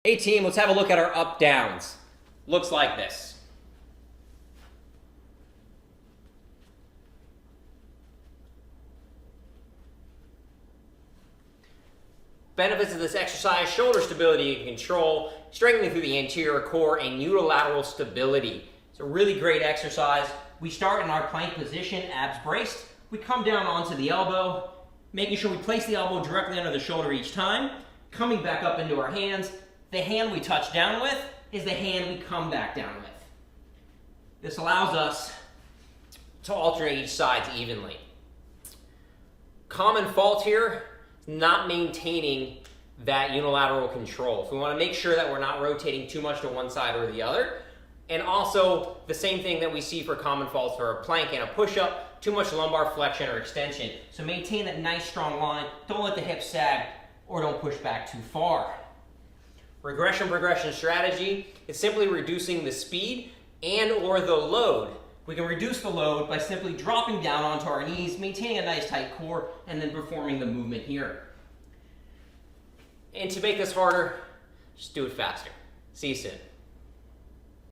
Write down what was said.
Hey team, let's have a look at our up downs. Looks like this. Benefits of this exercise: shoulder stability and control, strengthening through the anterior core, and unilateral stability. It's a really great exercise. We start in our plank position, abs braced. We come down onto the elbow, making sure we place the elbow directly under the shoulder each time, coming back up into our hands. The hand we touch down with is the hand we come back down with. This allows us to alternate each side evenly. Common fault here is not maintaining that unilateral control. So we want to make sure that we're not rotating too much to one side or the other. And also the same thing that we see for common faults for a plank and a push-up, too much lumbar flexion or extension. So maintain that nice strong line. Don't let the hips sag or don't push back too far. Regression progression strategy is simply reducing the speed and or the load. We can reduce the load by simply dropping down onto our knees, maintaining a nice tight core, and then performing the movement here. And to make this harder, just do it faster. See you soon.